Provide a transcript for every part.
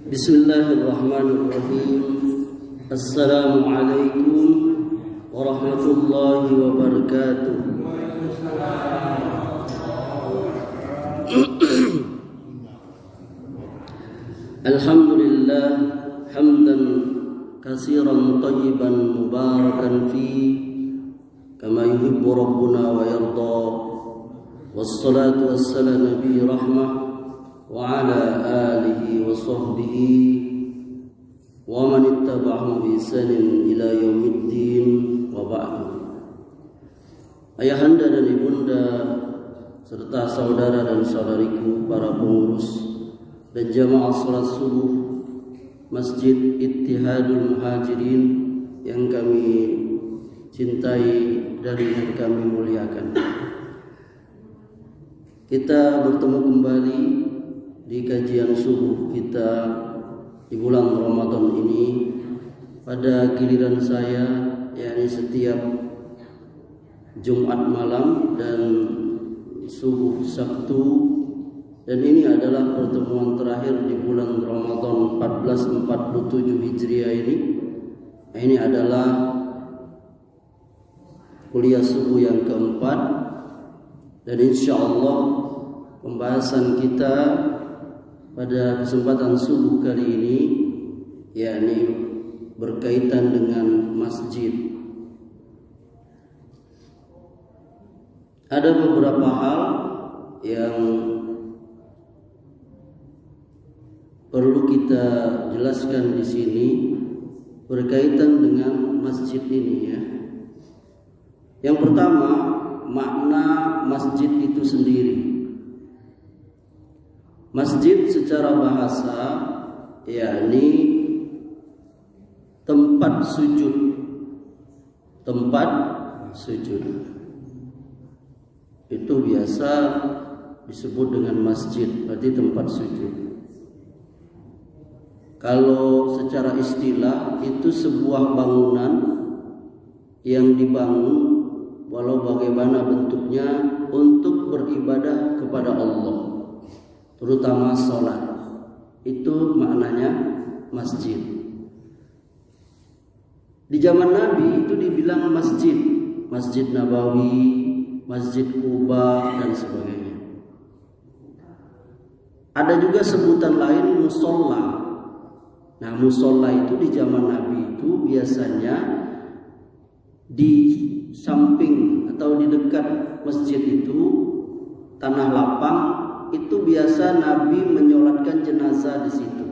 Bismillahirrahmanirrahim. Assalamualaikum warahmatullahi wabarakatuh. Alhamdulillah hamdan katsiran thayyiban mubarakan fi kama yuhibbu rabbuna wa yarda. Wassalatu wassalamu nabi rahmah wa ala alihi wa sahbihi wa man ittaba'ahum bi ihsanin ila yaumiddin wa ba'du. Ayahanda dan ibunda serta saudara dan saudariku para pengurus dan jamaah salat subuh Masjid Ittihadul Muhajirin yang kami cintai dan yang kami muliakan. Kita bertemu kembali di kajian subuh kita di bulan Ramadan ini pada giliran saya, yakni setiap Jumat malam dan subuh Sabtu, dan ini adalah pertemuan terakhir di bulan Ramadan 1447 Hijriah ini. Ini adalah kuliah subuh yang keempat, dan insya Allah pembahasan kita pada kesempatan subuh kali ini yakni berkaitan dengan masjid. Ada beberapa hal yang perlu kita jelaskan di sini berkaitan dengan masjid ini ya. Yang pertama, makna masjid itu sendiri. Masjid secara bahasa yakni tempat sujud. Tempat sujud itu biasa disebut dengan masjid, berarti tempat sujud. Kalau secara istilah itu sebuah bangunan yang dibangun walau bagaimana bentuknya untuk beribadah kepada Allah, terutama sholat. Itu maknanya masjid. Di zaman Nabi itu dibilang masjid, Masjid Nabawi, Masjid Quba dan sebagainya. Ada juga sebutan lain musola. Nah, musola itu di zaman Nabi itu biasanya di samping atau di dekat masjid itu tanah lapang, itu biasa Nabi menyolatkan jenazah di situ,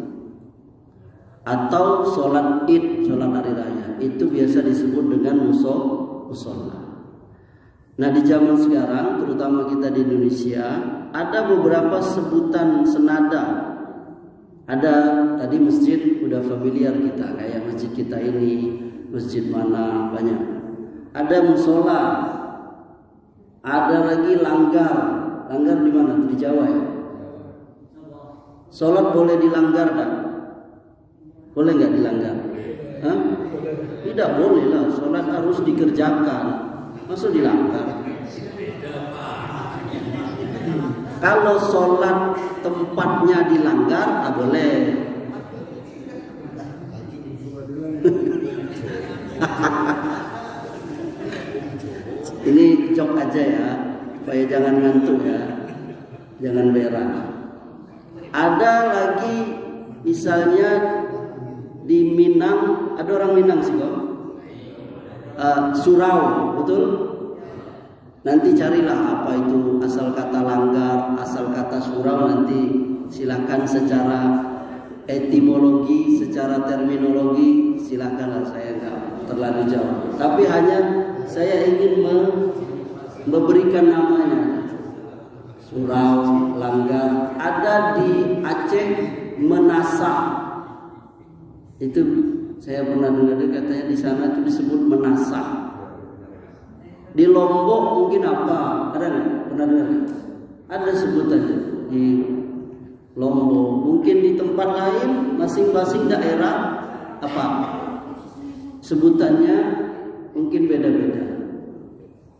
atau sholat id, sholat hari raya, itu biasa disebut dengan musola. Nah, di zaman sekarang, terutama kita di Indonesia, ada beberapa sebutan senada. Ada tadi masjid udah familiar kita, kayak masjid kita ini, masjid mana banyak. Ada musola, ada lagi langgar. Langgar di mana? Di Jawa ya. Sholat boleh dilanggar tak? Boleh nggak dilanggar? Hah? Tidak boleh lah. Sholat harus dikerjakan. Masa dilanggar? Kalau sholat tempatnya dilanggar, boleh. Ini jok aja ya, supaya jangan ngantuk ya, jangan berak. Ada lagi misalnya di Minang, ada orang Minang sih kok, surau, betul? Nanti carilah apa itu asal kata langgar, asal kata surau, nanti silakan secara etimologi, secara terminologi, silakanlah, saya nggak terlalu jauh. Tapi hanya saya ingin memberikan namanya. Surau, langgar, ada di Aceh, Menasa. Itu saya pernah dengar katanya di sana itu disebut Menasa. Di Lombok mungkin apa? Ada nggak? Pernah dengar? Ada sebutannya di Lombok. Mungkin di tempat lain, masing-masing daerah apa? Sebutannya mungkin beda-beda.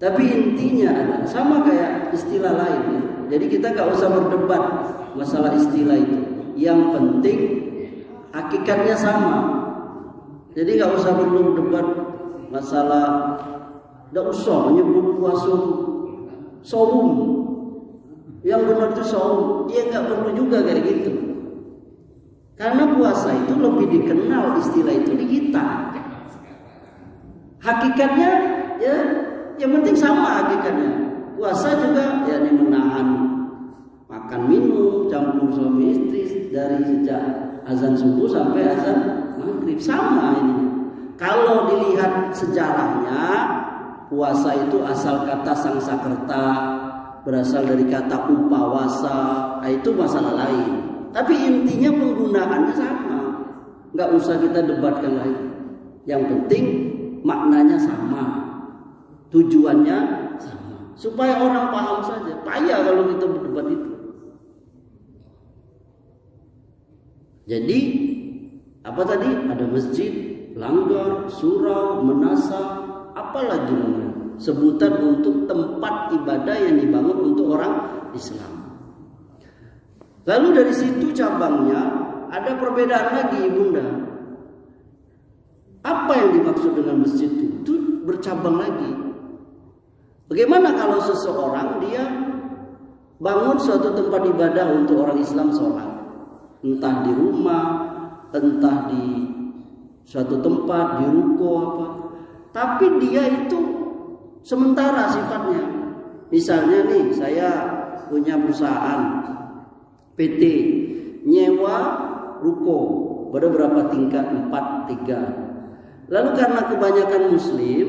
Tapi intinya ada, sama kayak istilah lain ya. Jadi kita nggak usah berdebat masalah istilah itu. Yang penting hakikatnya sama. Jadi nggak usah perlu debat masalah, nggak usah menyebut puasa saum. Yang benar itu saum, dia nggak perlu juga kayak gitu. Karena puasa itu lebih dikenal istilah itu di kita. Hakikatnya ya, yang penting sama hakikatnya. Puasa juga ya menahan makan minum, campur suami istri dari sejak azan subuh sampai azan maghrib, sama ini. Kalau dilihat sejarahnya, puasa itu asal kata Sangsakerta, berasal dari kata upawasa, itu masalah lain. Tapi intinya penggunaannya sama, nggak usah kita debatkan lagi. Yang penting maknanya sama, tujuannya sama, supaya orang paham saja. Payah kalau kita berdebat itu. Jadi apa tadi? Ada masjid, langgar, surau, menasa, apalagi namanya, sebutan untuk tempat ibadah yang dibangun untuk orang Islam. Lalu dari situ cabangnya ada perbedaan lagi, Bunda. Apa yang dimaksud dengan masjid itu? Itu bercabang lagi. Bagaimana kalau seseorang dia bangun suatu tempat ibadah untuk orang Islam sholat, entah di rumah, entah di suatu tempat, di ruko apa. Tapi dia itu sementara sifatnya. Misalnya nih, saya punya perusahaan PT, nyewa ruko, pada berapa tingkat? 4, 3. Lalu karena kebanyakan muslim,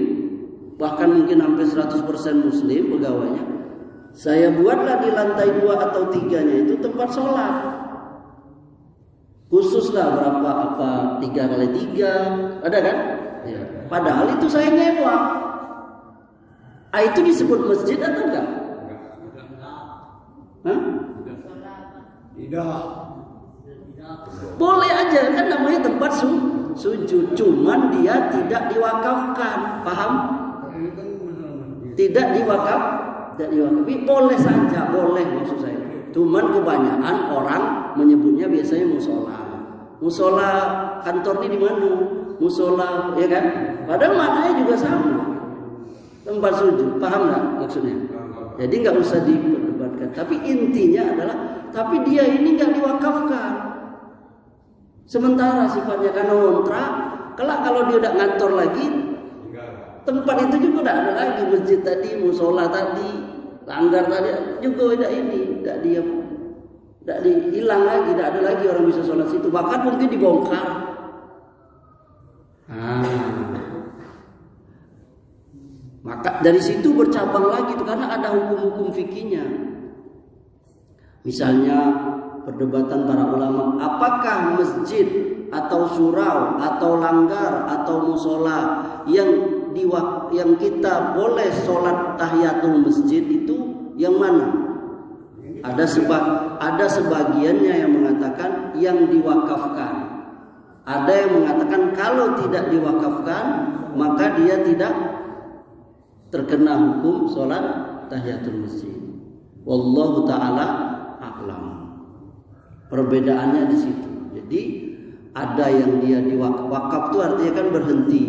bahkan mungkin hampir 100% muslim pegawainya, saya buatlah di lantai 2 atau 3-nya itu tempat sholat. Khususlah berapa, apa 3x3, ada kan? Ya. Padahal itu saya nyewa. Itu disebut masjid atau enggak? Hah? Tidak. Boleh aja kan, namanya tempat sujud, cuman dia tidak diwakafkan, paham? Tidak diwakafkan. Boleh saja, boleh maksud saya. Cuman kebanyakan orang menyebutnya biasanya musola. Musola kantor ini di mana? Musola, ya kan? Padahal maknanya juga sama. Tempat sujud, paham nggak maksudnya? Jadi nggak usah diperdebatkan. Tapi intinya adalah, tapi dia ini nggak diwakafkan. Sementara sifatnya karena kontrak, kelak kalau dia udah ngantor lagi, tempat itu juga udah ada lagi, masjid tadi, musola tadi, langgar tadi juga udah ini, udah dia, udah hilang lagi, udah ada lagi orang bisa sholat situ, bahkan mungkin dibongkar. Maka dari situ bercabang lagi tuh, karena ada hukum-hukum fikihnya. Misalnya perdebatan para ulama, apakah masjid atau surau atau langgar atau musola yang kita boleh sholat tahiyatul masjid itu yang mana? Ada sebagiannya yang mengatakan yang diwakafkan. Ada yang mengatakan kalau tidak diwakafkan maka dia tidak terkena hukum sholat tahiyatul masjid. Wallahu ta'ala a'lam. Perbedaannya di situ. Jadi ada yang dia diwakaf itu artinya kan berhenti.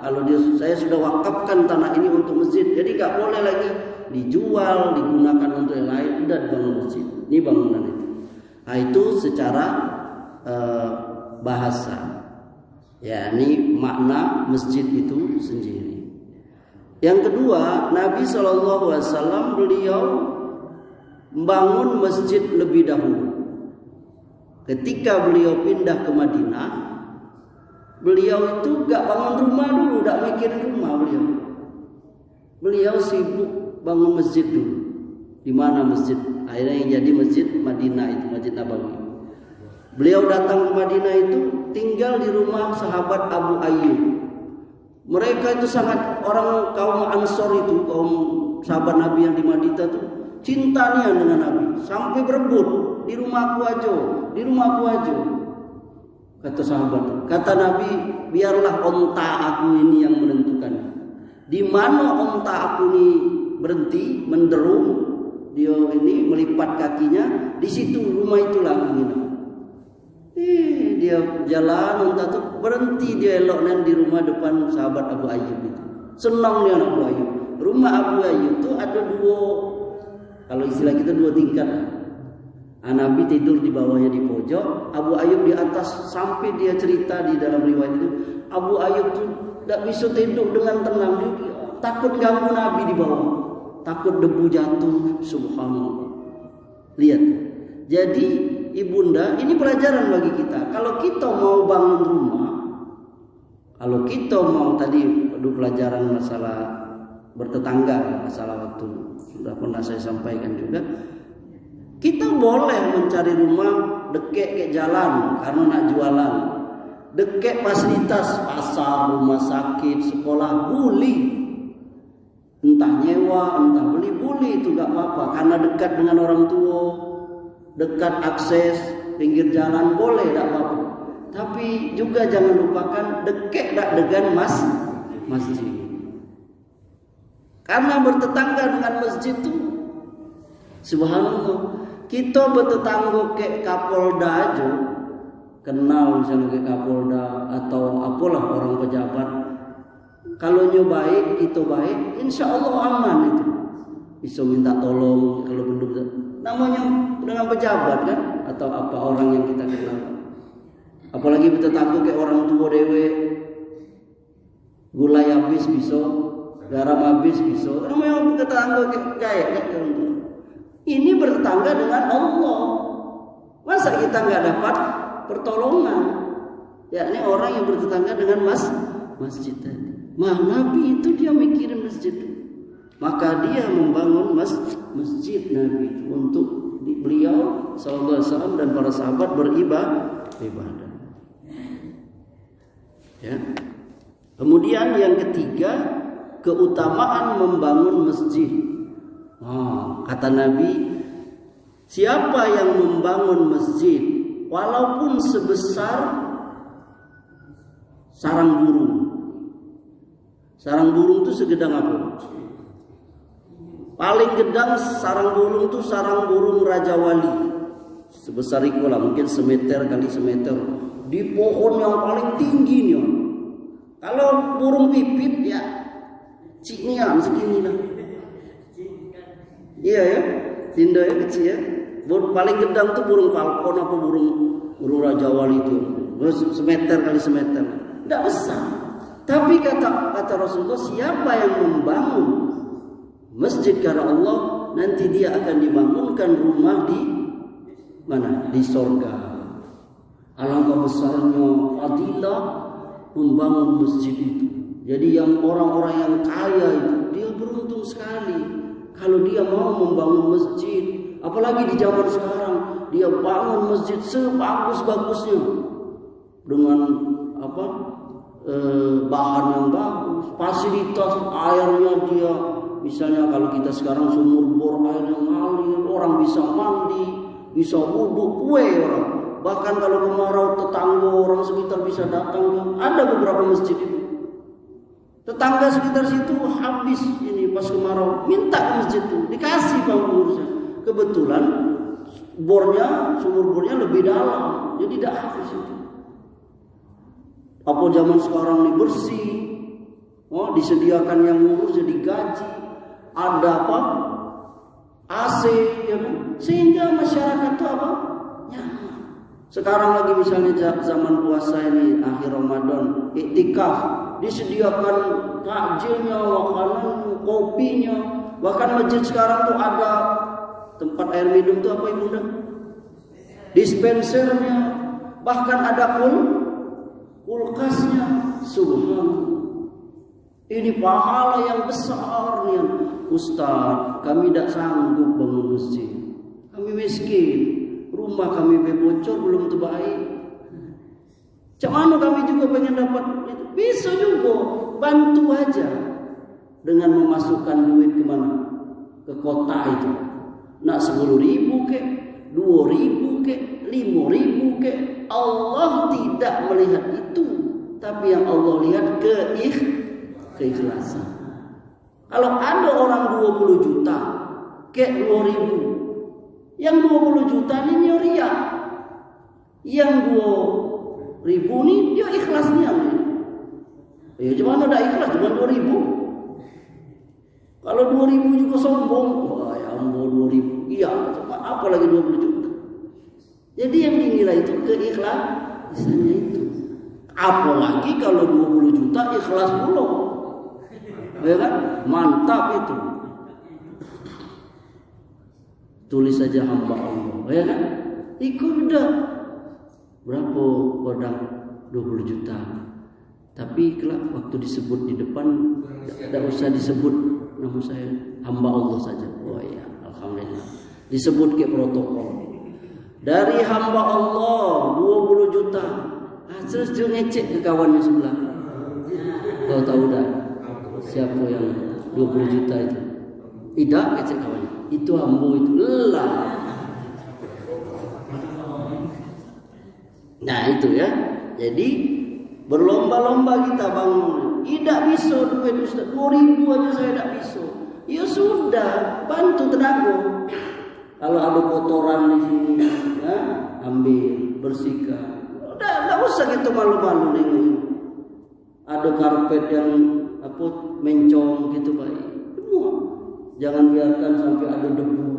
Kalau saya sudah wakafkan tanah ini untuk masjid, jadi nggak boleh lagi dijual, digunakan untuk yang lain. Udah dibangun masjid. Ini bangunan itu. Nah itu secara bahasa. Ya, ini makna masjid itu sendiri. Yang kedua, Nabi SAW beliau membangun masjid lebih dahulu. Ketika beliau pindah ke Madinah, beliau itu gak bangun rumah dulu, gak mikirin rumah beliau. Beliau sibuk bangun masjid dulu. Di mana masjid? Akhirnya yang jadi masjid Madinah itu, Masjid Nabawi. Beliau datang ke Madinah itu tinggal di rumah sahabat Abu Ayyub. Mereka itu sangat, orang kaum Ansor itu, kaum sahabat Nabi yang di Madinah itu cintanya dengan Nabi, sampai berebut di rumah aku aja, di rumah aku aja. Kata sahabat, kata Nabi, biarlah onta aku ini yang menentukan. Di mana onta aku ini berhenti, menderum, dia ini melipat kakinya, di situ rumah itulah aku nginap. dia jalan entah tuh berhenti dia elok di rumah depan sahabat Abu Ayyub itu. Senang dia Abu Ayyub. Rumah Abu Ayyub tuh ada dua, kalau istilah kita dua tingkat. Nabi tidur di bawahnya di pojok, Abu Ayyub di atas. Sampai dia cerita di dalam riwayat itu, Abu Ayyub tuh tidak bisa tidur dengan tenang, dia takut ganggu Nabi di bawah, takut debu jatuh. Subhanallah. Lihat, jadi ibunda, ini pelajaran bagi kita. Kalau kita mau bangun rumah, kalau kita mau tadi pelajaran masalah bertetangga, masalah waktu sudah pernah saya sampaikan juga. Kita boleh mencari rumah dekat ke jalan karena nak jualan, dekat fasilitas pasar, rumah sakit, sekolah, boleh. Entah nyewa, entah beli, boleh, itu gak apa-apa. Karena dekat dengan orang tua, dekat akses pinggir jalan, boleh, gak apa-apa. Tapi juga jangan lupakan dekat tak dengan masjid. Karena bertetangga dengan masjid itu, subhanallah, kita bertetangga ke Kapolda aja, kenal misalnya ke Kapolda atau apalah orang pejabat. Kalau baik, kita baik, insya Allah aman itu. Bisa minta tolong kalau belum, namanya dengan pejabat kan, atau apa orang yang kita kenal. Apalagi bertetangga ke orang tua dewe, gulai habis bisa, garam habis bisa. Namanya bertetangga kayak ini bertetangga dengan Allah. Masa kita nggak dapat pertolongan? Ya, ini orang yang bertetangga dengan masjid tadi. Nabi itu dia mikirin masjid, maka dia membangun masjid Nabi untuk beliau sallallahu alaihi wasallam dan para sahabat beribadah. Ya. Kemudian yang ketiga, keutamaan membangun masjid. Kata Nabi, siapa yang membangun masjid walaupun sebesar sarang burung. Sarang burung itu segedang apa? Paling gedang sarang burung itu sarang burung Raja Wali. Sebesar itu lah, mungkin semeter kali semeter. Di pohon yang paling tinggi nih. Kalau burung pipit ya ciknian segini lah. Iya ya, Dinda ya kecil ya. Paling gedang tuh burung falcon apa burung Raja Wali itu. Semeter kali semeter. Tidak besar. Tapi kata Rasulullah, siapa yang membangun masjid karena Allah, nanti dia akan dibangunkan rumah di mana? Di sorga. Alangkah besarnya fadilah membangun masjid itu. Jadi yang orang-orang yang kaya itu, dia beruntung sekali kalau dia mau membangun masjid. Apalagi di zaman sekarang, dia bangun masjid sebagus-bagusnya dengan bahan yang bagus, fasilitas airnya dia, misalnya kalau kita sekarang sumur bor air yang ngalir, orang bisa mandi, bisa wudhu, orang. Bahkan kalau kemarau tetangga orang sekitar bisa datang. Ada beberapa masjid itu, tetangga sekitar situ habis ini pas kemarau minta ke masjid itu, dikasih pengurusnya. Kebetulan sumur bornya lebih dalam, jadi tidak habis itu. Apa zaman sekarang ini bersih, disediakan yang ngurus jadi gaji, ada apa? AC, ya kan? Sehingga masyarakat itu apa? Nyaman. Sekarang lagi misalnya zaman puasa ini akhir Ramadan, iktikaf, disediakan takjilnya, makanan, kopinya, bahkan masjid sekarang tuh ada tempat air minum tuh apa ibunda? Dispensernya, bahkan ada kulkasnya. Subhanallah, ini pahala yang besar nih. Ustaz, kami tidak sanggup bangun masjid, kami miskin, rumah kami bocor belum terbaik. Macam mana kami juga pengen dapat itu? Bisa juga, bantu aja dengan memasukkan duit kemana? Ke kota itu. Nak 10.000 ke, 2.000 ke, 5.000 ke, Allah tidak melihat itu, tapi yang Allah lihat keikhlasan. Kalau ada orang 20 juta ke 2.000, yang 20 juta ini ria, yang ribu nih dia ikhlasnya nih. Ya cuma ada ikhlas cuma 2.000. Kalau 2.000 juga sombong. Wah ya ampun 2.000. Iya, apalagi 20 juta. Jadi yang dinilai itu keikhlasannya itu. Apalagi kalau 20 juta ikhlas pula. Ya kan? Mantap itu. Tulis saja hamba Allah. Ya kan? Ikut udah. Berapa kodang 20 juta. Tapi kelak waktu disebut di depan tidak usah disebut nama saya, hamba Allah saja. Oh ya, alhamdulillah. Disebut ke protokol. Dari hamba Allah 20 juta. Terus dia ngecek ke kawannya sebelah. Kau tahu dah siapa yang 20 juta itu? Tidak ngecek kawannya. Itu hamba itu. Lelah. Nah itu ya. Jadi berlomba-lomba kita bangun. Tidak bisa duit Ustaz. 2.000 aja saya tidak bisa. Ya sudah, bantu tenaga. Kalau ada kotoran di sini, ya, ambil, bersihkan. Udah, tidak usah gitu malu-malu nih. Ada karpet yang mencong gitu baik. Semua. Jangan biarkan sampai ada debu.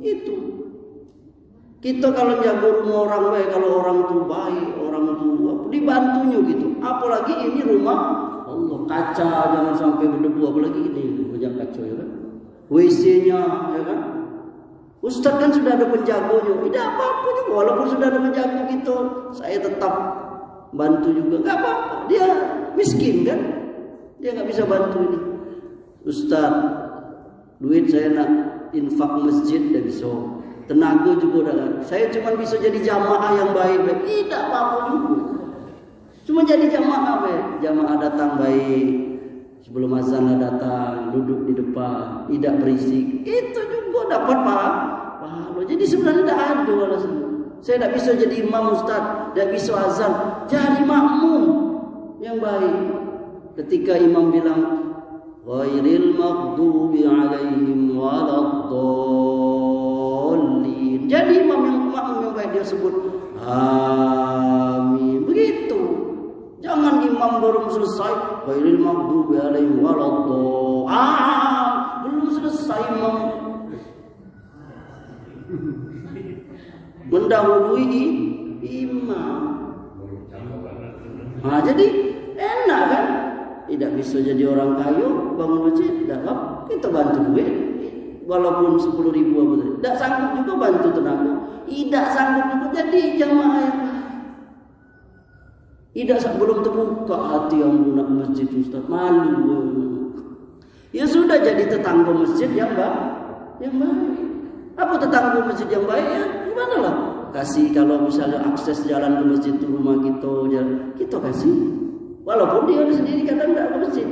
Itu. Kita kalau jaga rumah orang baik, kalau orang tuh baik, orang tuh dibantunya gitu. Apalagi ini rumah Allah, kaca jangan sampai berdebu, apalagi ini banyak kaca ya kan. WC-nya ya kan. Ustaz kan sudah ada penjaganya. Tidak apa-apa juga walaupun sudah ada penjaga gitu, saya tetap bantu juga. Enggak apa-apa. Dia miskin kan? Dia enggak bisa bantu ini. Ustaz, duit saya nak infak masjid dah bisa. Tenaga juga dah. Saya cuma bisa jadi jamaah yang baik. Tidak apa-apa juga. Cuma jadi jamaah baik. Jamaah datang baik. Sebelum azan datang, duduk di depan, tidak berisik. Itu juga dapat pahala. Jadi sebenarnya tidak ada alasan. Saya tidak bisa jadi imam ustaz, tidak bisa azan. Jadi makmum yang baik. Ketika imam bilang, ghairil maghdubi alaihim waladdallin. Jadi imam yang makmum yang baik dia sebut amin. Begitu. Jangan imam baru selesai ghairil maghdubi alaihim waladdallin. Belum selesai imam mendahului imam. Nah, jadi enak kan? Tidak bisa jadi orang kaya bangun masjid, tidak apa? Kita bantu duit. Walaupun 10.000 apa tadi. Tidak sanggup juga bantu tenaga. Tidak sanggup juga jadi jamaah yang tidak belum terbuka hati yang guna masjid Ustaz, malu. Ya sudah jadi tetangga masjid yang baik. Apa tetangga masjid yang baik ya? Gimana lah? Kasih kalau misalnya akses jalan ke masjid itu rumah kita kasih. Walaupun dia sendiri kadang tidak ke masjid.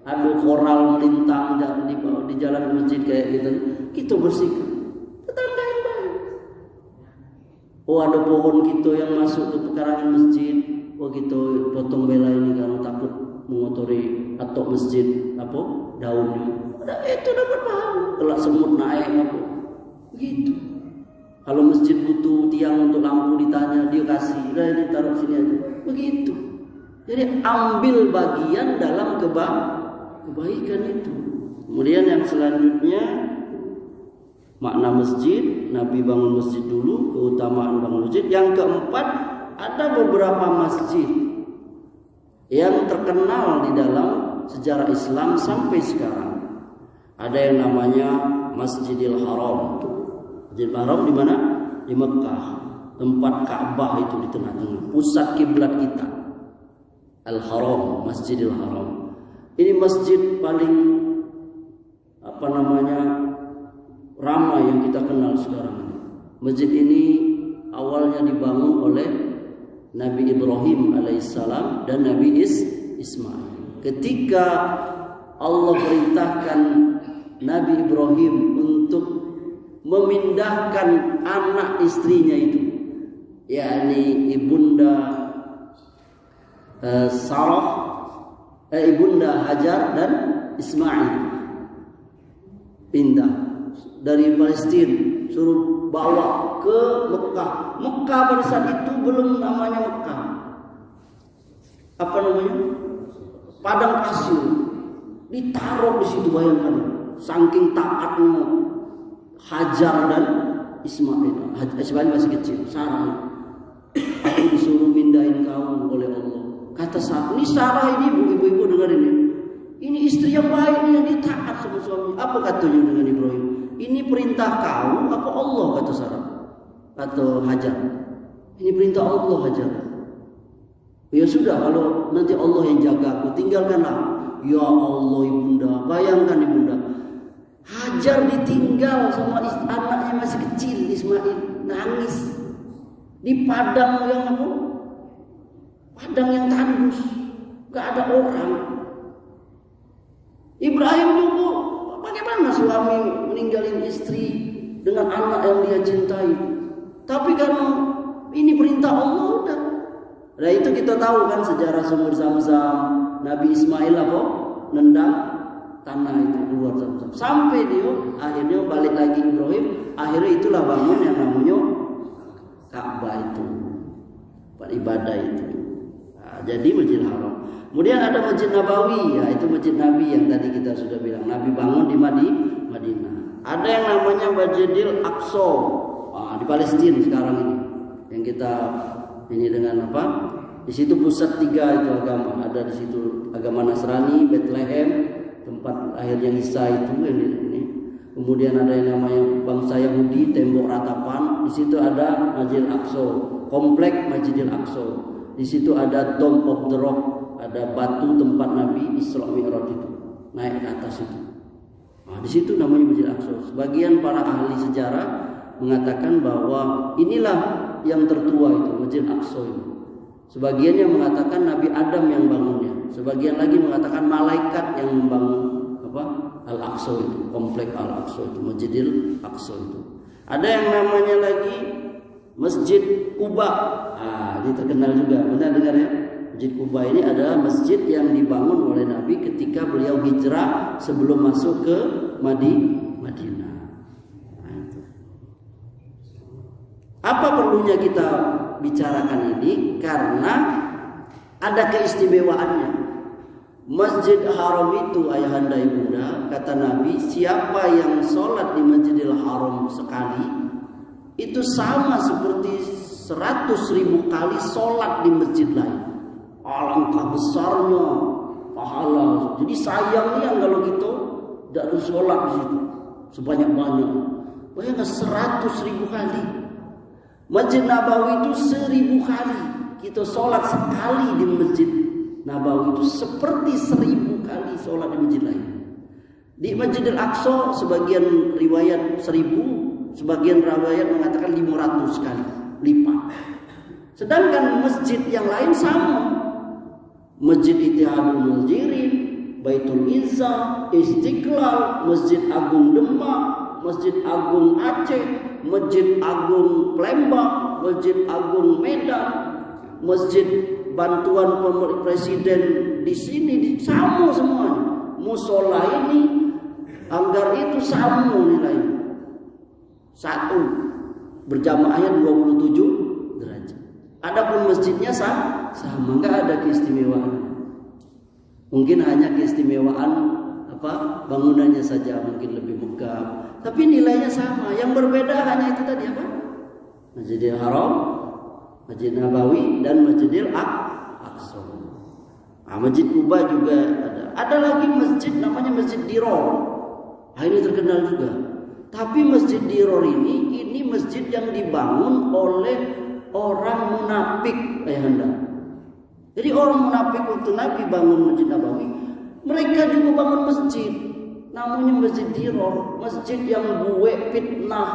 Ada koral melintang di jalan ke masjid kayak gitu. Kita bersihkan. Tetangga yang baik. Oh ada pohon kita yang masuk ke pekarangan masjid. Oh gitu potong bela ini karena takut mengotori atau masjid daunnya. Itu dapat pahala. Kelak semut naik gitu. Kalau masjid butuh tiang untuk lampu ditanya dia kasih. Udah ini taruh sini aja. Begitu. Jadi ambil bagian dalam kebaikan itu. Kemudian yang selanjutnya makna masjid. Nabi bangun masjid dulu. Keutamaan bangun masjid. Yang keempat, ada beberapa masjid yang terkenal di dalam sejarah Islam sampai sekarang. Ada yang namanya Masjidil Haram. Masjidil Haram di mana? Di Mekah. Tempat Ka'bah itu di tengah-tengah. Pusat kiblat kita. Al-Haram, Masjidil Haram. Ini masjid paling ramai yang kita kenal sekarang. Masjid ini awalnya dibangun oleh Nabi Ibrahim alaihissalam dan Nabi Ismail. Ketika Allah perintahkan Nabi Ibrahim untuk memindahkan anak istrinya itu, yakni ibunda ibunda Hajar dan Ismail, pindah dari Palestina, suruh bawa ke Mekah. Mekah pada saat itu belum namanya Mekah. apa namanya, padang pasir, ditaruh di situ. Bayangkan, saking taatnya Hajar dan Ismail. Ismail masih kecil, Sarah. Aku disuruh mindahin kau oleh Allah. Kata Sarah, ini Sarah ini ibu-ibu dengerin ini. Ini istri yang baik nih, dia taat sama suaminya. Apa katanya dengan Ibrahim? Ini perintah kau apa Allah, kata Sarah atau Hajar? Ini perintah Allah, Hajar. Ya sudah, kalau nanti Allah yang jaga aku, tinggalkanlah. Ya Allah ibunda, bayangkan ibunda, Hajar ditinggal sama anaknya masih kecil Ismail, nangis di padang yang apa? Padang yang tandus, gak ada orang. Ibrahim dulu, bagaimana suami meninggalin istri dengan anak yang dia cintai? Tapi karena ini perintah Allah udah. Nah itu kita tahu kan sejarah sumur Zam-Zam. Nabi Ismail apa? Nendang tanah itu keluar Zam-Zam. Sampai dia akhirnya balik lagi Ibrahim. Akhirnya itulah bangun yang namanya Ka'bah itu, ibadah itu. Nah, jadi Masjidil Haram. Kemudian ada Masjid Nabawi, ya itu Masjid Nabi yang tadi kita sudah bilang. Nabi bangun di Madinah. Ada yang namanya Masjidil Aqsa, di Palestina sekarang ini. Yang kita ini dengan apa? Di situ pusat 3 itu agama. Ada di situ agama Nasrani, Bethlehem, tempat akhirnya Isa itu ini. Kemudian ada yang namanya bangsa Yahudi, tembok ratapan. Di situ ada Masjidil Aqsa, komplek Masjidil Aqsa. Di situ ada Dome of the Rock, ada batu tempat Nabi Isra Mi'raj itu naik ke atas itu. Nah, di situ namanya Masjid Aqsa. Sebagian para ahli sejarah mengatakan bahwa inilah yang tertua itu Masjid Aqsa itu. Sebagian yang mengatakan Nabi Adam yang bangunnya. Sebagian lagi mengatakan malaikat yang membangun Al-Aqsa itu, komplek Al-Aqsa itu, Masjidil Aqsa itu. Ada yang namanya lagi Masjid Quba. Ini terkenal juga, benar dengar ya? Masjid Quba ini adalah masjid yang dibangun oleh Nabi ketika beliau hijrah sebelum masuk ke Madinah. Apa perlunya kita bicarakan ini? Karena ada keistimewaannya. Masjid Haram itu ayahanda ibunda, kata Nabi, siapa yang sholat di Masjidil Haram sekali itu sama seperti 100.000 kali sholat di masjid lain. Alangkah besarnya pahala. Jadi sayangnya kalau gitu tidak ada sholat di situ sebanyak-banyak. Bayangkan 100.000 kali. Masjid Nabawi itu 1.000 kali. Kita sholat sekali di Masjid Nabawi itu seperti 1.000 kali sholat di masjid lain. Di Masjidil Aqsa sebagian riwayat 1.000, sebagian riwayat mengatakan 500 kali lipat. Sedangkan masjid yang lain sama. Masjid Ittihadul Muhajirin, Baitul Izzah, Istiqlal, Masjid Agung Demak, Masjid Agung Aceh, Masjid Agung Palembang, Masjid Agung Medan, Masjid bantuan presiden di sini sama semuanya. Musola ini, anggar itu sama nilainya. 1 berjamaahnya 27 derajat. Adapun masjidnya sama, enggak ada keistimewaan. Mungkin hanya keistimewaan bangunannya saja mungkin lebih megah, tapi nilainya sama. Yang berbeda hanya itu tadi apa? Masjidil Haram, Masjid Nabawi dan Masjidil Aqsa. Masjid Quba juga ada. Ada lagi masjid namanya Masjid Diror. Ini terkenal juga. Tapi Masjid Diror ini masjid yang dibangun oleh orang munafik, ayahanda. Jadi orang munafik waktu Nabi bangun Masjid Nabawi, mereka juga bangun masjid namanya Masjid Diror, masjid yang buat fitnah.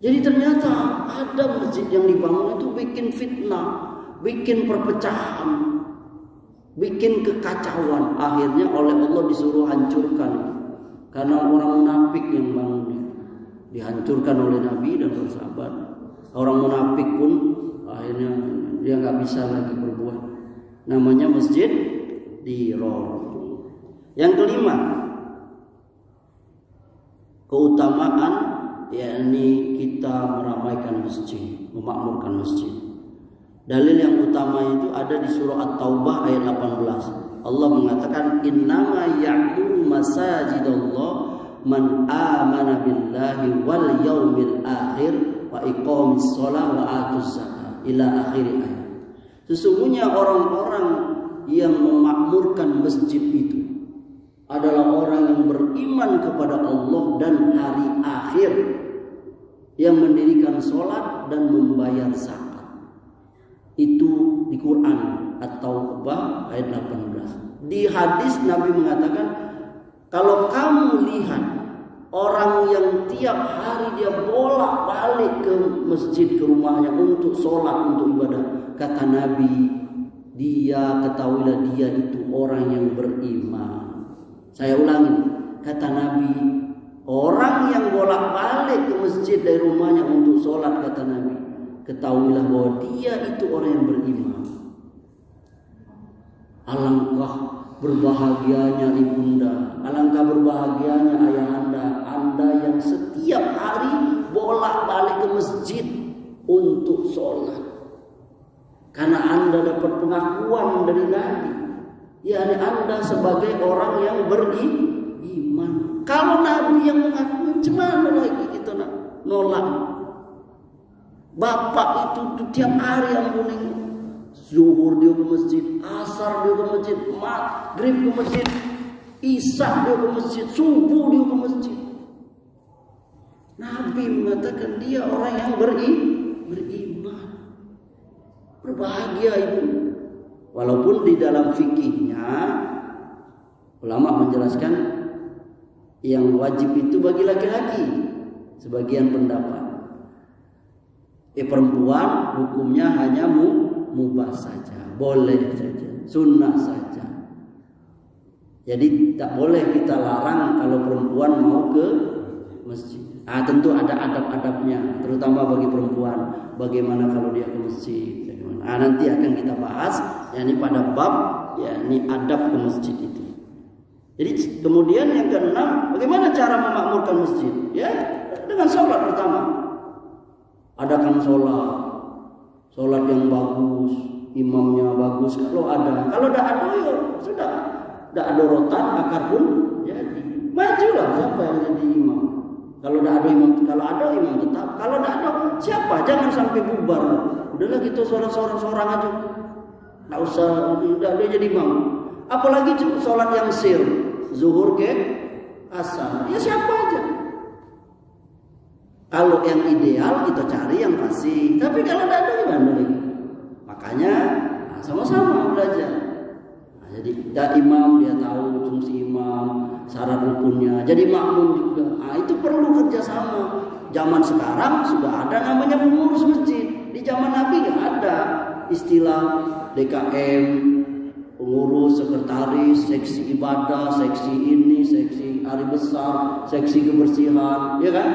Jadi ternyata ada masjid yang dibangun itu bikin fitnah, bikin perpecahan, bikin kekacauan. Akhirnya oleh Allah disuruh hancurkan karena orang munafik yang bangunnya. Dihancurkan oleh Nabi dan para sahabat. Orang munafik pun akhirnya dia nggak bisa lagi berbuat. Namanya Masjid Diror. Yang kelima, keutamaan yakni kita meramaikan masjid, memakmurkan masjid. Dalil yang utama itu ada di surah At-Taubah ayat 18. Allah mengatakan innama ya'muru masajidallah man amana billahi wal yaumil akhir wa iqamis shalah wa atuz zakat ila akhir ayat. Sesungguhnya orang-orang yang memakmurkan masjid itu adalah orang yang beriman kepada Allah dan hari akhir, yang mendirikan sholat dan membayar zakat. Itu di Quran At-Taubah ayat 18. Di hadis Nabi mengatakan, kalau kamu lihat orang yang tiap hari dia bolak-balik ke masjid, ke rumahnya untuk sholat, untuk ibadah, kata Nabi, dia ketahuilah dia itu orang yang beriman. Saya ulangi, kata Nabi, orang yang bolak-balik ke masjid dari rumahnya untuk sholat, kata Nabi, ketahuilah bahwa dia itu orang yang beriman. Alangkah berbahagianya ibunda, alangkah berbahagianya ayahanda, anda yang setiap hari bolak-balik ke masjid untuk sholat. Karena anda dapat pengakuan dari Nabi, yakni anda sebagai orang yang beriman. Kalau Nabi yang mengaku, gimana lagi kita nak nolak? Bapak itu tiap hari yang kuning, zuhur dia ke masjid, asar dia ke masjid, maghrib ke masjid, isya dia ke masjid, subuh dia ke masjid. Nabi mengatakan dia orang yang beriman. Berbahagia ibu. Walaupun di dalam fikihnya ulama menjelaskan yang wajib itu bagi laki-laki, sebagian pendapat. Perempuan hukumnya hanya mubah saja, boleh saja, sunnah saja. Jadi tak boleh kita larang kalau perempuan mau ke masjid. Tentu ada adab-adabnya, terutama bagi perempuan. Bagaimana kalau dia ke masjid? Nanti akan kita bahas, yakni pada bab yakni adab ke masjid itu. Jadi kemudian yang keenam, bagaimana cara memakmurkan masjid? Ya, dengan sholat pertama. Adakan sholat yang bagus, imamnya bagus kalau ada. Kalau tidak ada ya sudah, tidak ada rotan akar pun jadi. Majulah siapa yang jadi imam. Kalau tidak ada imam, kalau ada imam tetap. Kalau tidak ada siapa, jangan sampai bubar. Udahlah gitu seorang aja. Tidak usah, tidak ada jadi imam. Apalagi sholat yang sir, zuhur ke asar, ya siapa aja. Kalau yang ideal kita cari yang fasih. Tapi kalau tidak ada gimana lagi? Makanya sama-sama belajar. Jadi imam dia tahu fungsi imam, syarat rukunnya. Jadi makmum juga. Itu perlu kerjasama. Zaman sekarang sudah ada namanya pengurus masjid. Di zaman Nabi nggak ada istilah DKM, pengurus, sekretaris, seksi ibadah, seksi ini, seksi hari besar, seksi kebersihan, ya kan?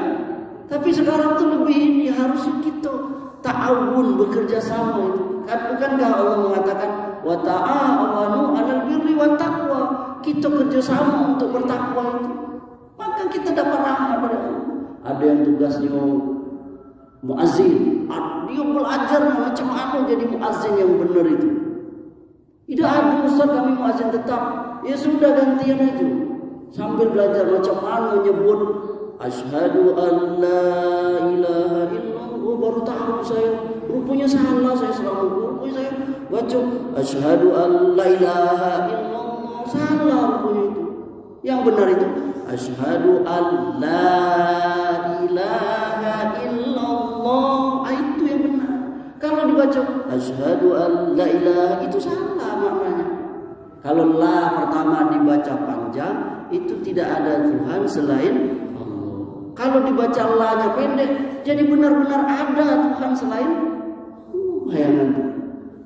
Tapi sekarang tuh lebih ini harus kita ta'awun, bekerja sama itu. Bukankah Allah mengatakan wa ta'awanu 'alal birri wat taqwa? Kita kerjasama untuk bertakwa itu. Maka kita dapat rahmat dari Allah. Ada yang tugasnya muazzin, dia belajar macam mana jadi muazzin yang benar itu. Tidak ada ustaz kami muazzin tetap. Ya sudah gantian aja. Sambil belajar macam mana menyebut asyhadu an la ilaha illallah, baru tahu saya. Rupanya salah saya selama rupanya saya baca asyhadu an la ilaha illallah, salah rupanya itu. Yang benar itu asyhadu an la ilaha illallah, itu yang benar. Kalau dibaca asyhadu an la ilaha, itu salah maknanya. Kalau la pertama dibaca panjang, itu tidak ada Tuhan selain Allah. Kalau dibaca la-nya pendek, jadi benar-benar ada Tuhan selain bayangan.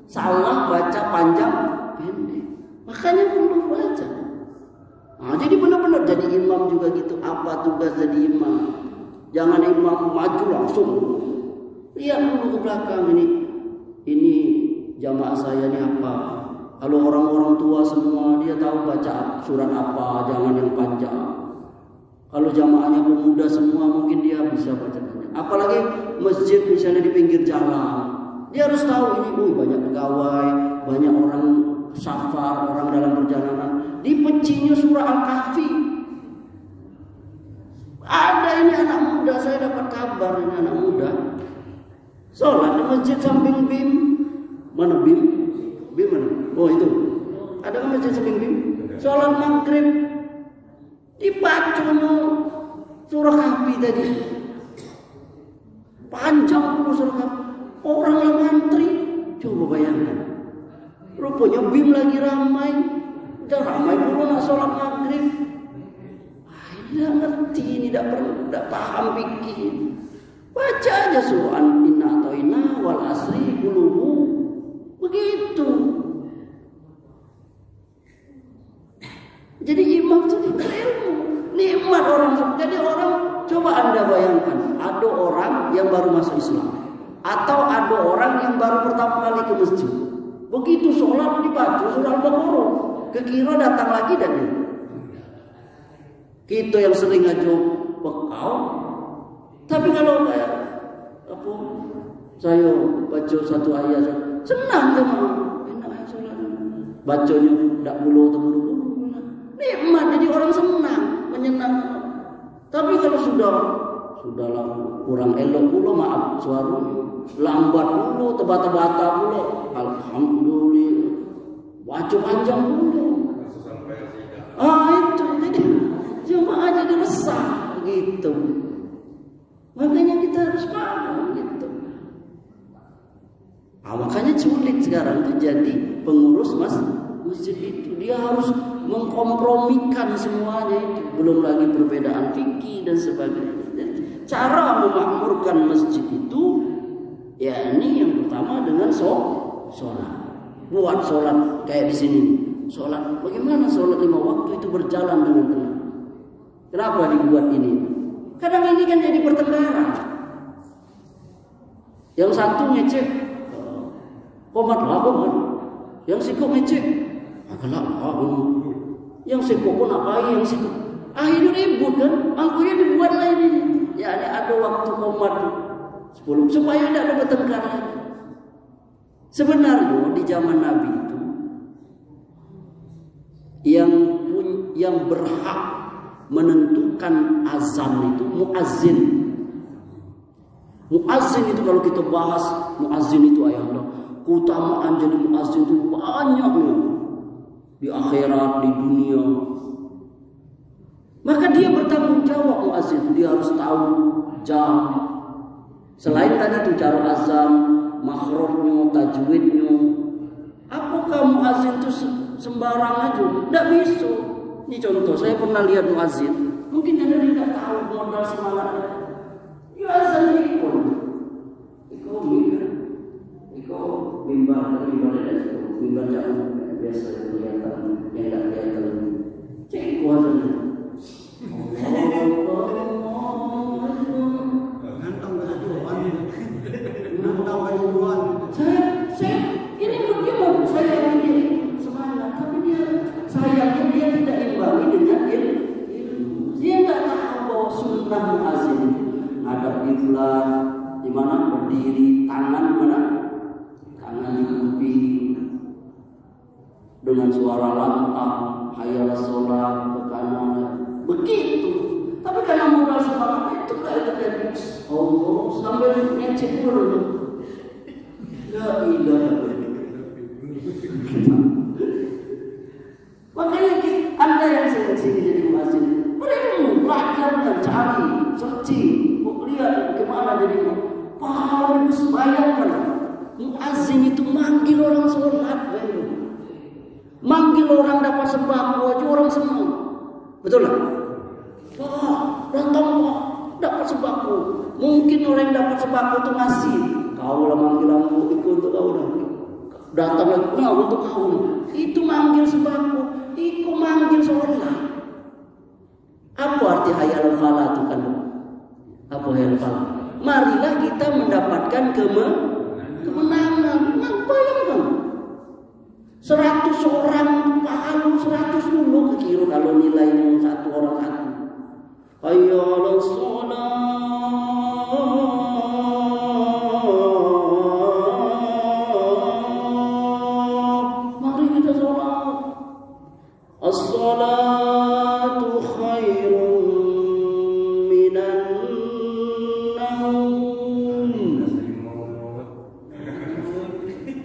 Salah baca panjang pendek. Makanya perlu baca. Jadi benar-benar jadi imam juga gitu. Apa tugas jadi imam? Jangan imam maju langsung. Lihat dulu ke belakang ini jamaah saya ini apa? Kalau orang-orang tua semua dia tahu baca surat apa, jangan yang panjang. Kalau jamaahnya pemuda semua mungkin dia bisa baca banyak. Apalagi masjid misalnya di pinggir jalan, Dia harus tahu ini, banyak pegawai, banyak orang safar, orang dalam perjalanan. Di pecinya surah Al-Kahfi. Ada ini anak muda, saya dapat kabar ini anak muda. Sholat di masjid samping BIM. Mana BIM? BIM mana? Oh itu. Ada kan masjid samping BIM? Sholat maghrib. Dibaca surah Kahfi tadi. Panjang puluh surah Kahfi. Orang yang ngantri. Coba bayangkan. Rupanya BIM lagi ramai. Udah ramai puluh nak sholat maghrib. Tidak ngerti ini, tidak paham fikih. Baca aja surah Inna Atoina wal Asri Qulubu. Begitu. Jadi imam itu berilmu. Nikmat orang. Jadi orang, coba Anda bayangkan, ada orang yang baru masuk Islam, atau ada orang yang baru pertama kali ke masjid. Begitu sholat dibaca surah Al-Baqarah, kekira datang lagi dan ini. Kita yang sering ngajak bekal, tapi kalau kayak apa, saya baca satu ayat, senang memang, enak ayat sholat, bacanya tidak bulu atau bulu, nikmat. Jadi orang senang, menyenangkan. Tapi kalau sudahlah kurang elok pula, maaf suaranya lambat pula, tebata-bata pula, alhamdulillah, baca panjang pula. Itu jadi jemaah jadi resah gitu. Makanya kita harus paham gitu. Makanya sulit sekarang tuh jadi pengurus masjid itu. Dia harus mengkompromikan semuanya itu. Belum lagi perbedaan fikih dan sebagainya. Jadi, cara memakmurkan masjid itu, ya ini yang pertama dengan sholat. Buat sholat kayak di sini. Sholat, bagaimana sholat 5 waktu itu berjalan dengan tenang. Kenapa dibuat ini? Kadang ini kan jadi pertengkaran. Yang satu ngecek, komat. Yang sikok ngecek, agak. Yang sikok pun apa? Yang sikok. Akhirnya ribut kan? Akhirnya dibuat lain ini. Ya ada waktu komat 10 supaya tidak ada pertengkaran. Sebenarnya di zaman Nabi itu yang berhak menentukan azan itu muazzin. Muazzin itu kalau kita bahas muazzin itu ayah Allah, keutamaan jadi muazzin itu banyaknya di akhirat, di dunia. Maka dia bertanggung jawab muazzin, dia harus tahu jam. Selain tadi itu cara azan, makhrajnya, tajwidnya. Apakah muazzin itu sembarang aja? Tidak bisa. Ini contoh, saya pernah lihat muazzin. Mungkin Anda tidak tahu modal semangatnya. Ya azan ikut. Mimbar jauh biasa kelihatan, yang tidak kelihatan. Cek kuasanya. Saya ini bagaimana? Saya ini semangat, tapi sayangnya dia tidak imbangi dengan ilmu. Dia tidak tahu bahwa sunnah muazzin ngadap kiblat, di mana berdiri, tangan mana? Tangan di kuping, dengan suara lantang, hayal sholat ke kanan, begitu. Tapi karena modal semangat itu kayak Allah sampai ngecek dulu. La ilaha illallah. Makanya Anda yang sini jadi muazzin, berilmu, belajar dan cari, searching, lihat bagaimana jadi pahala itu. Bayangkan muazzin itu manggil orang sholat, manggil orang dapat sembako aja orang senang, betul lah? Datang dapat sembako. Mungkin orang yang dapat sembako itu ngasih. Kau lah manggil aku, ikut untuk kau dah. Datang lagi, nah untuk kau. Itu manggil sembako, itu manggil sholat. Apa arti hayal falah itu kan? Apa hayal falah? Marilah kita mendapatkan kemenangan. Bayangkan 100 orang pahala 100 dulu kekira kalau nilainya satu orang satu. Hayal sholat.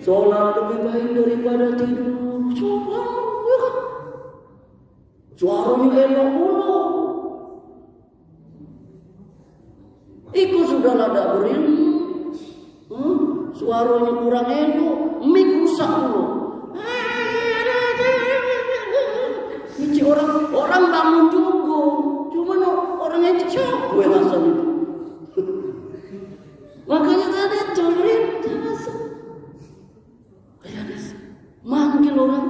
Sholat lebih baik daripada tidur. Coba, ya kan? Suaranya elok mulu. Iku sudah lada berilmu. Suaranya kurang elok, mic rusak dulu. Ini orang bangun juga. Cuma orangnya capek asal itu. Makanya tadi coret asal. Kayak ada manggil orang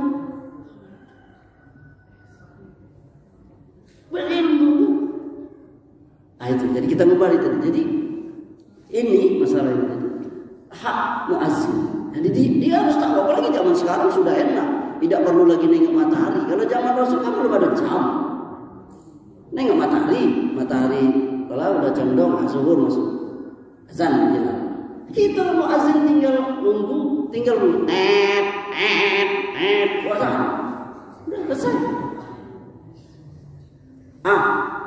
berilmu. Itu. Jadi kita kembali tadi. Jadi ini masalah ini. Hak muazzin. Jadi dia harus tahu, apalagi zaman sekarang sudah enak, tidak perlu lagi nengok matahari. Kalau zaman Rasul kan belum ada jam. Nengok matahari kalau udah condong zuhur masuk azan jalan. Kita muazzin tinggal nunggu, tinggal bunyi puasa. Udah selesai.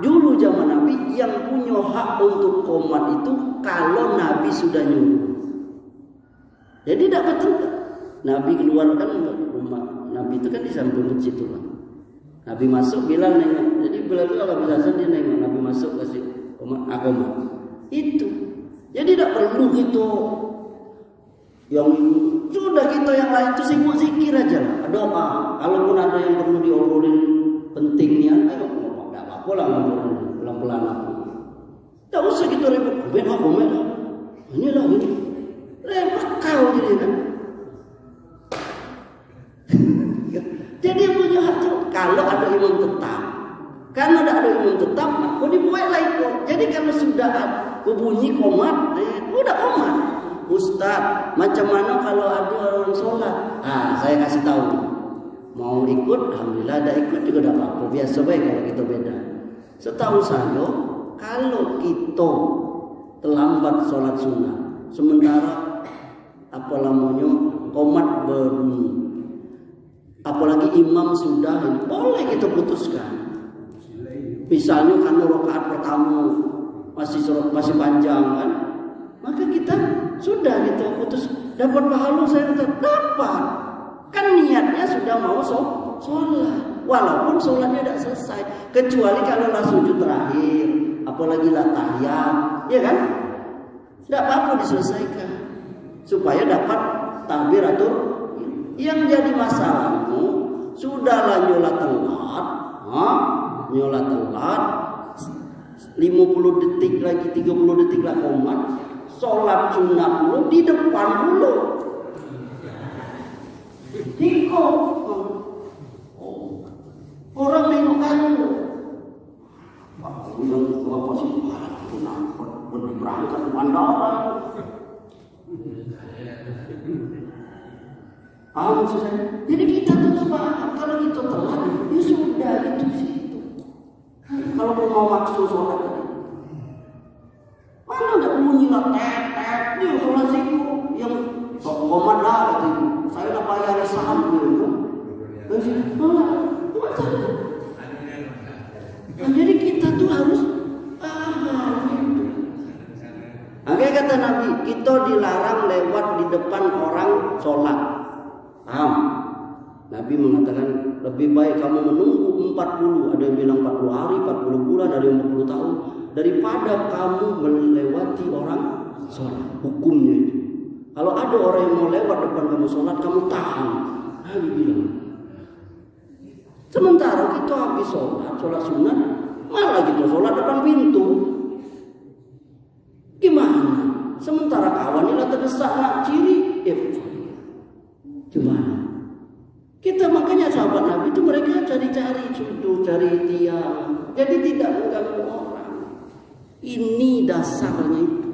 Dulu zaman Nabi yang punya hak untuk qomat itu kalau Nabi sudah nyuruh. Jadi tidak bertengkar. Nabi keluar kan rumah Nabi itu kan di samping masjid itu kan. Nabi masuk Bilal nengok. Jadi Bilal itu kalau bisa dia nengok. Nabi masuk kasih qomat. Itu. Jadi tidak perlu gitu. Yang sudah kita yang lain itu sibuk zikir aja lah. Doa. Kalaupun ada yang perlu diobrolin pentingnya, ayo enggak apa-apa lah ngobrolin pelan-pelan aku. Tidak usah gitu ribut. Komen. Inilah ini. Repot kau jadi kan. Jadi yang punya hak itu kalau ada imam tetap. Karena ada imam tetap, maka dibuat lah itu. Jadi kalau sudah berbunyi qomat, udah qomat. Ustaz, macam mana kalau ada orang sholat? Saya kasih tahu. Mau ikut, alhamdulillah. Ada ikut juga tidak apa-apa. Biasa baik kalau kita beda. Setahu saya, kalau kita terlambat sholat sunnah, sementara apa namanya qomat berbunyi, apalagi imam sudah, boleh kita putuskan. Misalnya karena rakaat pertama masih panjang kan, maka kita sudah kita putus. Dapat pahala saya dapat. Kan niatnya sudah mau sholat, walaupun sholatnya tidak selesai, kecuali kalau lah sujud terakhir, apalagi lah tahiyat, ya kan? Tidak apa-apa diselesaikan supaya dapat takbiratul. Yang jadi masalahmu sudahlah nyolat telat, 50 detik lagi 30 detik lah qomat, sholat sunat dulu di depan dulu. Tiko orang nengok kamu. Apa sih? Berangkat ke bandara. Maksud saya. Jadi kita terus paham kalau kita telat, ya sudah itu situ. Kalau mau maksud sholat tadi, mana ada bunyi lah dia sholat situ yang qomat lah gitu. Saya nak bayar saham gitu. Jadi kita tuh harus kata Nabi, kita dilarang lewat di depan orang sholat. Paham? Nabi mengatakan lebih baik kamu menunggu 40, ada yang bilang 40 hari, 40 bulan, ada yang 40 tahun, daripada kamu melewati orang sholat. Hukumnya itu. Kalau ada orang yang mau lewat depan kamu sholat, kamu tahan. Nabi bilang. Sementara kita habis sholat sunat, malah kita sholat depan pintu. Gimana? Sementara kawan ini terdesak nak ciri, gimana? Kita makanya sahabat Nabi itu mereka cari-cari sudut, cari tiang, jadi tidak mengganggu orang. Ini dasarnya itu.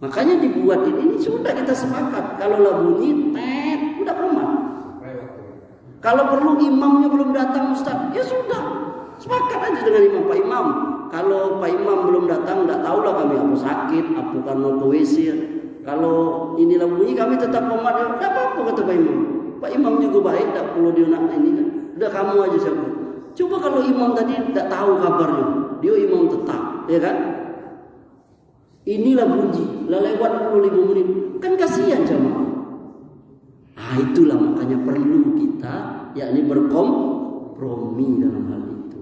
Makanya dibuat ini sudah kita sepakat. Kalau lah bunyi, udah qomat. Kalau perlu imamnya belum datang Ustaz, ya sudah sepakat aja dengan imam. Pak Imam, kalau Pak Imam belum datang, tidak tahulah kami apa sakit, apa karena kewesir. Kalau inilah bunyi kami tetap qomat, tidak apa-apa kata Pak Imam. Pak Imam juga baik, tidak perlu diunak ini kan. Udah kamu aja siapa. Coba kalau imam tadi tidak tahu kabarnya, dia imam tetap, ya kan? Inilah bunyi, lah lewat 25 menit, kan kasihan jamaah. itulah makanya perlu kita yakni berkompromi dalam hal itu.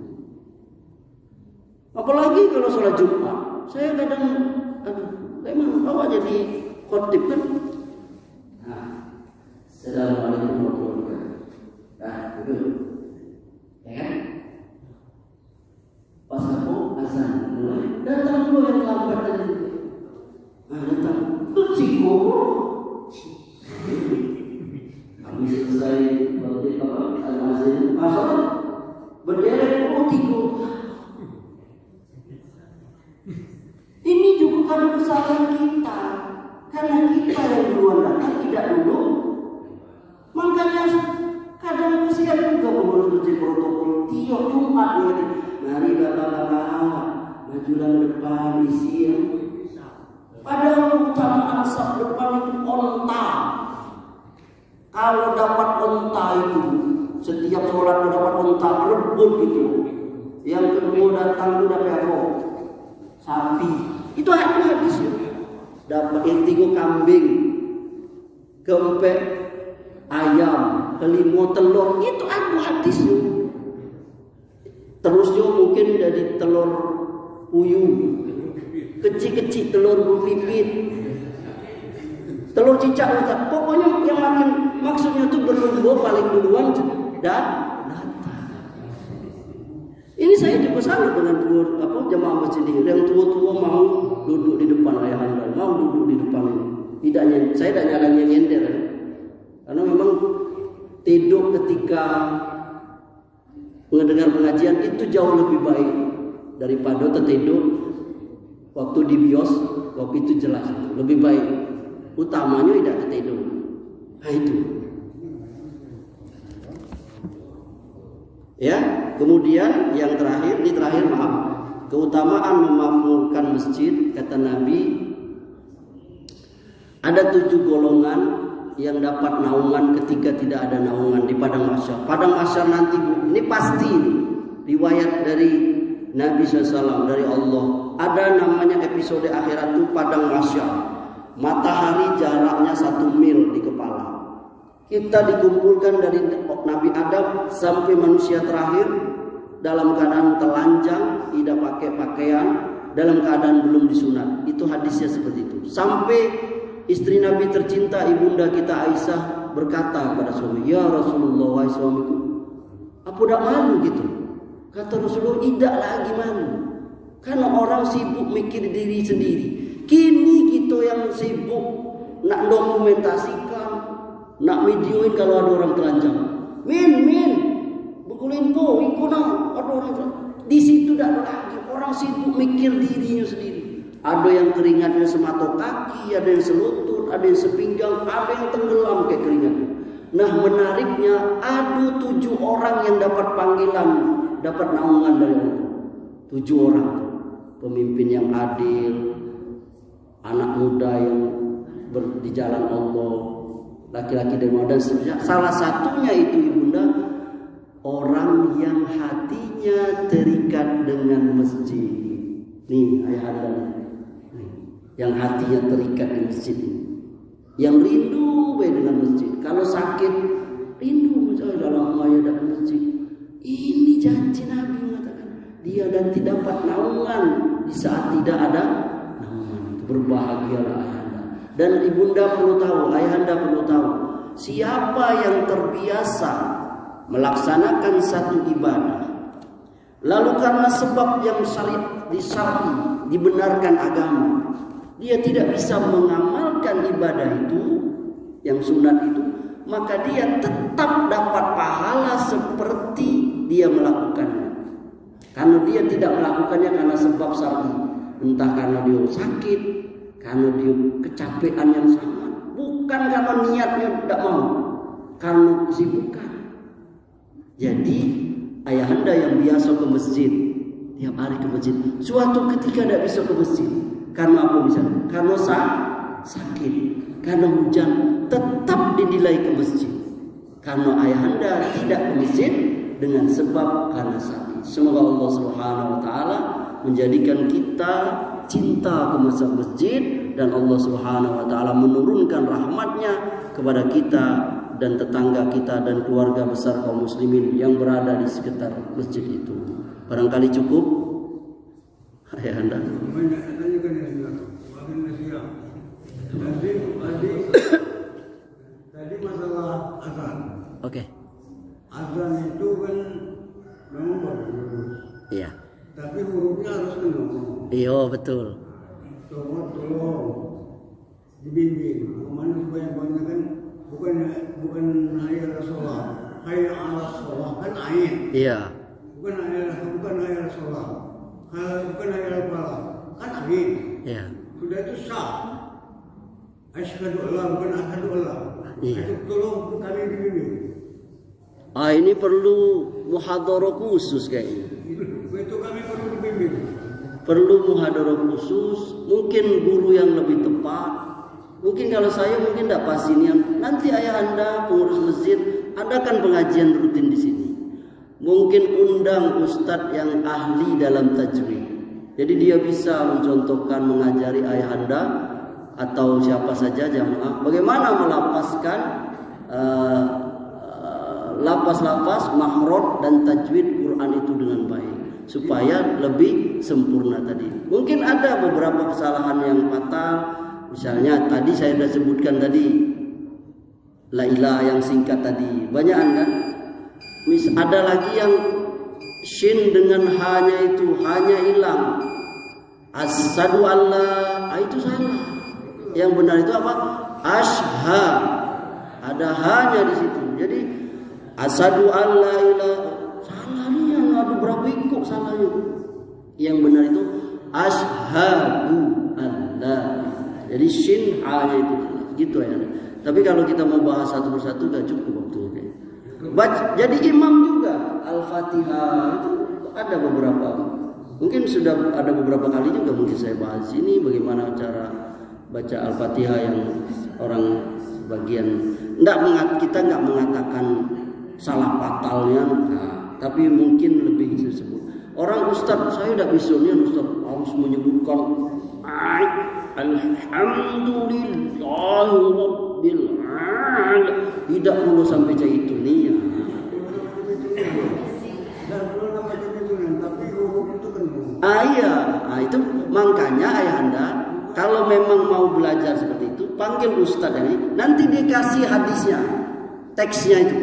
Apalagi kalau sholat Jumat, saya kadang memang bawa jadi khotib kan. Nah, Assalamualaikum warahmatullahi wabarakatuh. Nah, betul. Ya kan? Pas aku azan mulai, datang dulu yang lambat tadi. Nah, datang. Ciko. Habis selesai berarti al-azan, masuk berderet tiga. Ini juga karena kesalahan kita. Karena kita yang duluan datang tidak dulu. Makanya kadang kesian juga pengurus masjid protokol tiap Jumat ini. Mari bapak-bapak majulah ke depan isi. Padahal utama asap depan itu onta. Kalau dapat onta itu setiap sholat dapat onta rebut gitu. Yang kedua datang itu dapat apa? Sapi. Itu ada habisnya. Dapat intigo kambing, keempek ayam, kelima telur. Itu ada hadisnya. Terusnya mungkin dari telur puyuh, kecil-kecil telur berpipit, telur cicak. Pokoknya yang makin maksudnya itu berlumba paling duluan dan ini saya juga salut dengan jemaah masjid ini. Yang tua-tua mau duduk di depan ayahanda, mau duduk di depan ini. Saya tidak nyalain yang nyender, karena memang tidur ketika mendengar pengajian itu jauh lebih baik daripada tertidur waktu di bios. Waktu itu jelas lebih baik. Utamanya tidak tertidur. Nah itu. Ya, kemudian yang terakhir, keutamaan memakmurkan masjid, kata Nabi, ada 7 golongan yang dapat naungan ketika tidak ada naungan di padang mahsyar. Padang mahsyar nanti, ini pasti riwayat dari Nabi SAW, dari Allah. Ada namanya episode akhirat itu padang mahsyar. Matahari jaraknya 1 mil di kepala. Kita dikumpulkan dari Nabi Adam sampai manusia terakhir dalam keadaan telanjang, tidak pakai pakaian, dalam keadaan belum disunat. Itu hadisnya seperti itu. Sampai istri Nabi tercinta ibunda kita Aisyah berkata kepada suami, "Ya Rasulullah, wahai suamiku, apa tidak malu gitu?" Kata Rasulullah, "Tidak lagi malu. Karena orang sibuk mikir diri sendiri. Kini kita yang sibuk nak dokumentasikan, nak videoin kalau ada orang telanjang. Bukulin po, ikuna ada orang telanjang. Di situ tidak ada lagi. Orang sibuk mikir dirinya sendiri. Ada yang keringatnya sematok kaki, ada yang selutut, ada yang sepinggang, ada yang tenggelam kayak keringatnya. Nah menariknya ada 7 orang yang dapat panggilan, dapat naungan dari Allah. 7 orang. Pemimpin yang adil, anak muda yang di jalan Allah, laki-laki dan wanita, dan seterusnya. Salah satunya itu ibunda, orang yang hatinya terikat dengan masjid. Nih ayahanda, yang hatinya terikat dengan masjid, yang rindu dengan masjid. Kalau sakit rindu misalnya dalam ayat dalam masjid. Ini janji Nabi mengatakan dia nanti dapat naungan di saat tidak ada naungan. Berbahagialah ayahanda. Dan ibunda perlu tahu, ayahanda perlu tahu, siapa yang terbiasa melaksanakan satu ibadah, lalu karena sebab yang syar'i dibenarkan agama, dia tidak bisa mengamalkan ibadah itu, yang sunat itu, maka dia tetap dapat pahala seperti dia melakukannya. Karena dia tidak melakukannya karena sebab syar'i, entah karena dia sakit, karena dia kecapean yang sangat, bukan karena niatnya tidak mau, karena kesibukan. Jadi ayahanda yang biasa ke masjid, tiap hari ke masjid, suatu ketika tidak bisa ke masjid, karena apa misalnya? Karena sakit, karena hujan, tetap dinilai ke masjid. Karena ayahanda tidak ke masjid dengan sebab karena sakit. Semoga Allah Subhanahu wa taala menjadikan kita cinta ke masjid, dan Allah Subhanahu wa taala menurunkan rahmatnya kepada kita dan tetangga kita dan keluarga besar kaum muslimin yang berada di sekitar masjid itu. Barangkali cukup. Ayahanda. Tadi masalah azan. Oke. Azan itu kan memang bagus. Iya. Tapi hurufnya harus benar. Iya, betul. Tolong dibimbing. Mana banyak kan bukan hayal sholat, hayal ala sholat kan ain. Iya. Bukan hayal sholat, bukan hayal falah kan ain. Iya. Sudah itu sah. Asyhadu alla bukan asyhadu alla. Iya. Itu tolong kami dibimbing. Ini perlu muhadharah khusus kayaknya. Itu kami perlu dibimbing. Perlu muhadharah khusus, mungkin guru yang lebih tepat. Mungkin kalau saya mungkin tidak pas ini. Nanti ayah anda pengurus masjid adakan pengajian rutin di sini. Mungkin undang ustadz yang ahli dalam tajwid. Jadi dia bisa mencontohkan mengajari ayah anda atau siapa saja jamaah bagaimana melapaskan lapas-lapas, makhraj dan tajwid Quran itu dengan baik supaya lebih sempurna tadi. Mungkin ada beberapa kesalahan yang fatal. Misalnya tadi saya sudah sebutkan tadi la ilaha yang singkat tadi. Banyak kan? Ada lagi yang shin dengan hanya itu hanya hilang. Asyhadu alla itu salah. Yang benar itu apa? Ashha. Ada hanya di situ. Jadi asyhadu alla ilaha salah nih, yang ada berapa ikut salahnya. Yang benar itu asyhadu alla. Jadi shin hanya itu gitu ya. Tapi kalau kita mau bahas satu persatu gak cukup waktu. Jadi imam juga Al-Fatihah itu ada beberapa. Mungkin sudah ada beberapa kali juga mungkin saya bahas ini bagaimana cara baca Al-Fatihah yang orang sebagian kita nggak mengatakan salah fatalnya, tapi mungkin lebih disebut. Orang ustaz saya tidak bisa ustaz harus menyebutkan alhamdulillahi rabbil alamin. Tidak perlu sampai kayak itu nih ya. Iya, itu makanya ayah anda kalau memang mau belajar seperti itu panggil ustaz ini, nanti dia kasih hadisnya, teksnya itu,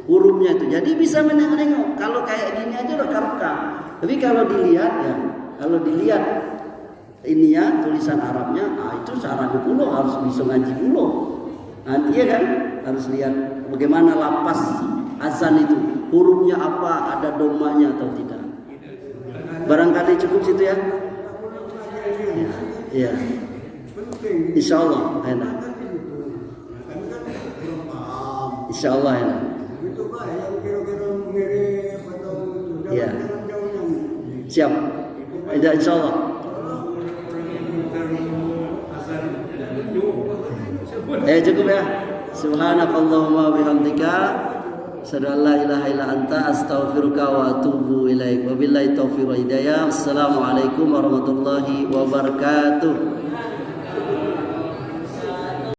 hurufnya itu, jadi bisa menengok. Kalau kayak gini aja udah rekam. Tapi kalau dilihat ini ya tulisan Arabnya, itu syaratnya pula harus bisa ngaji pula. Nanti ya kan harus lihat bagaimana lapas azan itu, hurufnya apa, ada domanya atau tidak. Barangkali cukup situ ya. Ya. Insyaallah enak. Insyaallah enak. Ya. Siap. Insyaallah. Cukup ya. Subhanakallahumma bihamdika asyhadu an la ilaha illa anta astaghfiruka wa atubu ilaik. Wabillahi taufiq wal hidayah. Assalamualaikum warahmatullahi wabarakatuh.